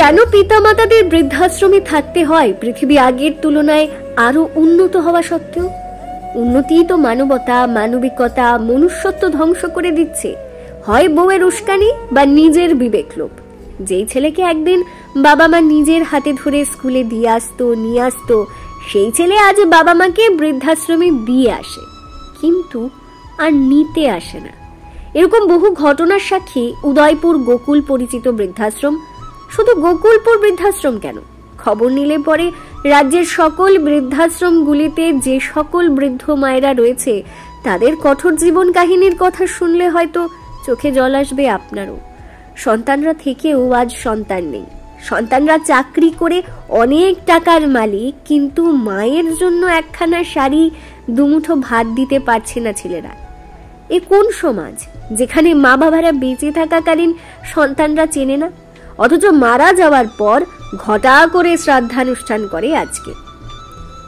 কেন পিতামাতাদের বৃদ্ধাশ্রমে থাকতে হয় পৃথিবী আগের তুলনায় আরো উন্নত হওয়া সত্ত্বেও? উন্নতিই তো মানবতা, মানবিকতা, মনুষ্যত্ব ধ্বংস করে দিচ্ছে। হয় বউয়ের উস্কানি বা নিজের বিবেক লোভ। যেই ছেলেকে একদিন বাবা মা নিজের হাতে ধরে স্কুলে দিয়ে আসতো, নিয়ে আসতো, সেই ছেলে আজ বাবা মাকে বৃদ্ধাশ্রমে দিয়ে আসে, কিন্তু আর নিতে আসে না। এরকম বহু ঘটনার সাক্ষী উদয়পুর গোকুল পরিচিত বৃদ্ধাশ্রম। শুধু গোকুলপুর বৃদ্ধাশ্রম কেন, খবর নিলে পরে রাজ্যের সকল বৃদ্ধাশ্রমগুলিতে যে সকল বৃদ্ধ মায়েরা রয়েছে তাদের কঠোর জীবন কাহিনীর কথা শুনলে হয়তো চোখে জল আসবে আপনারও। সন্তানরা থেকেও আজ সন্তান নেই, সন্তানরা চাকরি করে অনেক টাকার মালিক, কিন্তু মায়ের জন্য একখানা শাড়ি, দুমুঠো ভাত দিতে পারছে না ছেলেরা। এ কোন সমাজ যেখানে মা বাবারা বেঁচে থাকাকালীন সন্তানরা চেনে না, অথচ মারা যাওয়ার পর ঘটা করে শ্রাদ্ধানুষ্ঠান করে আজকে?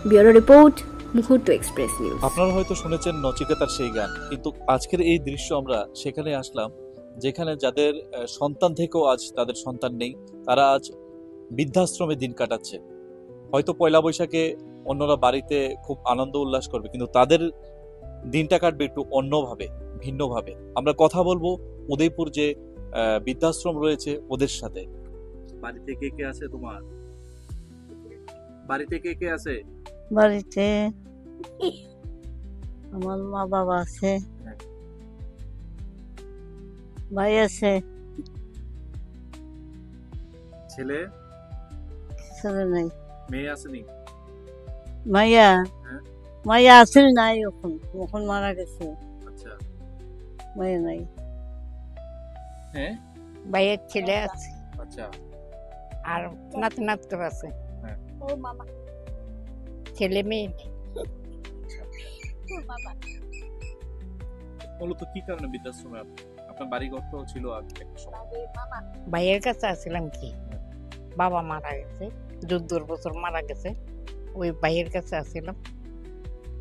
ব্যুরো রিপোর্ট, মুহূর্ত এক্সপ্রেস নিউজ। আপনারা হয়তো শুনেছেন নচিকেতার সেই গান, কিন্তু আজকের এই দৃশ্য আমরা সেখানে আসলাম যেখানে যাদের সন্তান থেকেও আজ তাদের সন্তান নেই, তারা আজ বৃদ্ধাশ্রমে দিন কাটাচ্ছে। হয়তো পয়লা বৈশাখে অন্যরা বাড়িতে খুব আনন্দ উল্লাস করবে, কিন্তু তাদের দিনটা কাটবে একটু অন্যভাবে, ভিন্নভাবে। আমরা কথা বলবো উদয়পুর যে বৃদ্ধাশ্রম রয়েছে ওদের সাথে। বাড়িতে কে কে আছে তোমার? বাড়িতে কে কে আছে? বাড়িতে আমার মা বাবা আছে, ভাই আছে, ছেলে ছেলে নাই, মেয়ে আসেনি? মাইয়া হ্যাঁ। মাইয়া আছে নাই, এখন এখন মারা গেছে। আচ্ছা, মাইয়া নাই। হ্যাঁ, ভাইয়ের ছেলে আছে আচ্ছা, আর নাতি নাতু আছে। হ্যাঁ। ও মামা ছেলে মেয়ে নেই। মূলত কি কারণে বৃদ্ধাশ্রমে আপনার বাড়িঘর তো ছিল একটা সময়? ভাইয়ের কাছে আসছিলাম কি, বাবা মারা গেছে, 14 বছর মারা গেছে, ওই ভাইয়ের কাছে আসছিলাম।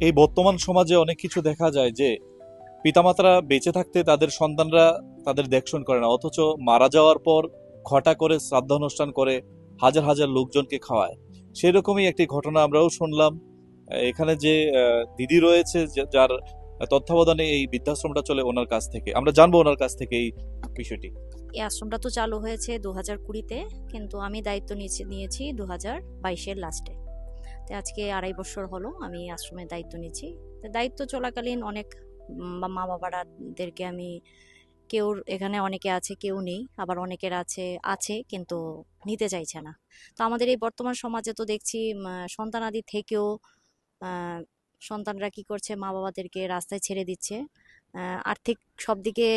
এই বর্তমান সমাজে অনেক কিছু দেখা যায় যে পিতামাতারা বেঁচে থাকতে তাদের সন্তানরা তাদের দেখশন করে না, অথচ মারা যাওয়ার পর ঘটা করে শ্রাদ্ধানুষ্ঠান করে হাজার হাজার লোকজনকে খাওয়ায়। সেরকমই একটি ঘটনা আমরাও শুনলাম। এখানে যে দিদি রয়েছে যার তত্ত্বাবধানে এই বৃদ্ধাশ্রমটা চলে, ওনার কাছ থেকে আমরা জানবো ওনার কাছ থেকে এই বিষয়টি। এই আশ্রমটা তো চালু হয়েছে 2020-তে, কিন্তু আমি দায়িত্ব নিয়েছি 2022-এর লাস্টে। তো আজকে 2.5 বছর হলো আমি আশ্রমের দায়িত্ব নিচ্ছি। তো দায়িত্ব চলাকালীন অনেক মা বাবাদেরকে আমি, কেউ এখানে অনেকে আছে, কেউ নেই, আবার অনেকের আছে কিন্তু নিতে চাইছে না। তো আমাদের এই বর্তমান সমাজে তো দেখছি সন্তানাদি থেকেও সন্তানরা কি করছে, মা বাবাদেরকে রাস্তায় ছেড়ে দিচ্ছে। আর্থিক সব দিকে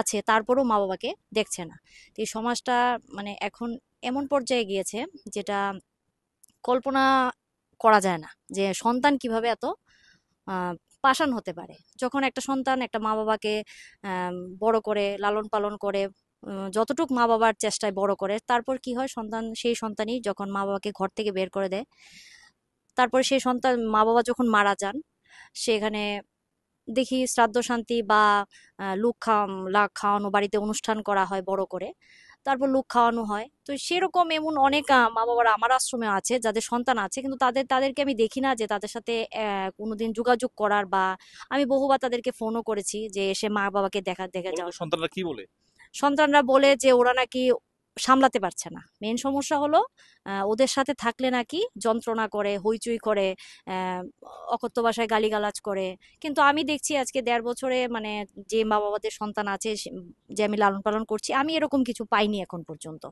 আছে, তারপরেও মা বাবাকে দেখছে না। তো এই সমাজটা মানে এখন এমন পর্যায়ে গিয়েছে যেটা কল্পনা করা যায় না, যে সন্তান কিভাবে এত পাষাণ হতে পারে। যখন একটা সন্তান একটা মা বাবাকে বড় করে লালন পালন করে, যতটুক মা বাবার চেষ্টায় বড় করে, তারপর কি হয়, সেই সন্তানই যখন মা বাবাকে ঘর থেকে বের করে দেয়, তারপরে সেই সন্তান মা বাবা যখন মারা যান, সেখানে দেখি শ্রাদ্ধ শান্তি বা লাখ খাওয়ানো, বাড়িতে অনুষ্ঠান করা হয় বড় করে, তারপর লোক খাওয়ানো হয়। তো সেরকম এমন অনেক মা বাবারা আমার আশ্রমে আছে যাদের সন্তান আছে, কিন্তু তাদেরকে আমি দেখি না যে তাদের সাথে কোনোদিন যোগাযোগ করার, বা আমি বহুবার তাদেরকে ফোনও করেছি যে এসে মা বাবাকে দেখে যাও। সন্তানরা কি বলে? সন্তানরা বলে যে ওরা নাকি সামলাতে পারছে না। মেন সমস্যা হলো ওদের সাথে থাকলে নাকি যন্ত্রণা করে, হইচই করে, অকথ্য ভাষায় গালিগালাজ করে। কিন্তু আমি দেখছি আজকে 1.5 বছরে মানে যে মা বাবাদের সন্তান আছে, যে আমি লালন পালন করছি, আমি এরকম কিছু পাইনি এখন পর্যন্ত।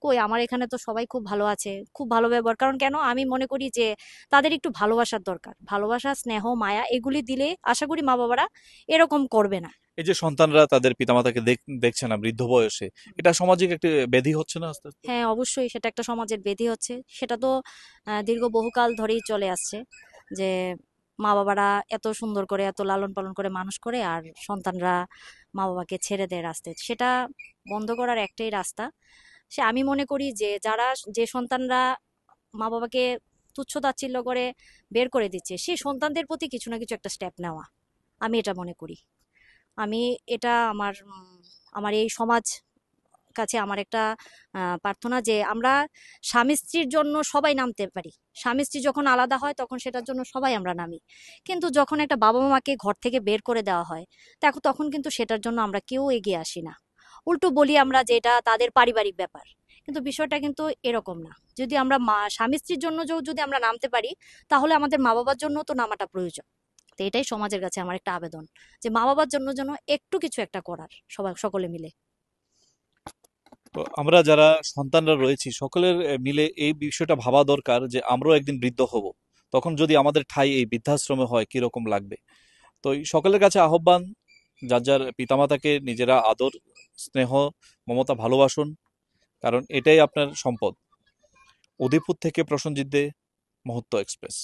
কই, আমার এখানে তো সবাই খুব ভালো আছে, খুব ভালো ব্যবহার। কারণ কেন, আমি মনে করি যে তাদের একটু ভালোবাসার দরকার, ভালোবাসা, স্নেহ, মায়া, এগুলি দিলে আশা করি মা বাবারা এরকম করবে না। এই যে সন্তানরা তাদের পিতামাতাকে দেখছে না বৃদ্ধ বয়সে, এটা সামাজিক একটা ব্যাধি হচ্ছে না আস্তে আস্তে? হ্যাঁ, অবশ্যই সেটা একটা সমাজের ব্যাধি হচ্ছে। সেটা তো দীর্ঘ বহুকাল ধরেই চলে আসছে, যে মা বাবারা এত সুন্দর করে, এত লালন পালন করে মানুষ করে, আর সন্তানরা মা বাবাকে ছেড়ে দেয় রাস্তায়। সেটা বন্ধ করার একটাই রাস্তা। আমি মনে করি যে সন্তানরা মা বাবাকে তুচ্ছ তাচ্ছিল্য করে বের করে দিচ্ছে, সেই সন্তানদের প্রতি কিছু না কিছু একটা স্টেপ নেওয়া, আমি এটা মনে করি। আমি এটা আমার এই সমাজ কাছে আমার একটা প্রার্থনা যে আমরা স্বামী স্ত্রীর জন্য সবাই নামতে পারি। স্বামী স্ত্রী যখন আলাদা হয় তখন সেটার জন্য সবাই আমরা নামি, কিন্তু যখন একটা বাবা মাকে ঘর থেকে বের করে দেওয়া হয় তখন কিন্তু সেটার জন্য আমরা কেউ এগিয়ে আসি না। উল্টো বলি আমরা যে এটা তাদের পারিবারিক ব্যাপার, কিন্তু বিষয়টা কিন্তু এরকম না। যদি আমরা স্বামী স্ত্রীর জন্য যদি আমরা নামতে পারি, তাহলে আমাদের মা বাবার জন্য তো নামাটা প্রয়োজন। তো এটাই সমাজের কাছে আমার একটা আবেদন, যে মা বাবার জন্য যেন একটু কিছু একটা করার, সবাই সকলে মিলে। তো আমরা যারা সন্তানরা রয়েছি সকলের মিলে এই বিষয়টা ভাবা দরকার যে আমরাও একদিন বৃদ্ধ হব, তখন যদি আমাদের ঠাঁই এই বৃদ্ধাশ্রমে হয় কিরকম লাগবে। তো এই সকলের কাছে আহ্বান, যার যার পিতামাতাকে নিজেরা আদর, স্নেহ, মমতা, ভালোবাসুন, কারণ এটাই আপনার সম্পদ। উদয়পুর থেকে প্রসেনজিৎ দে, মুহূর্ত এক্সপ্রেস।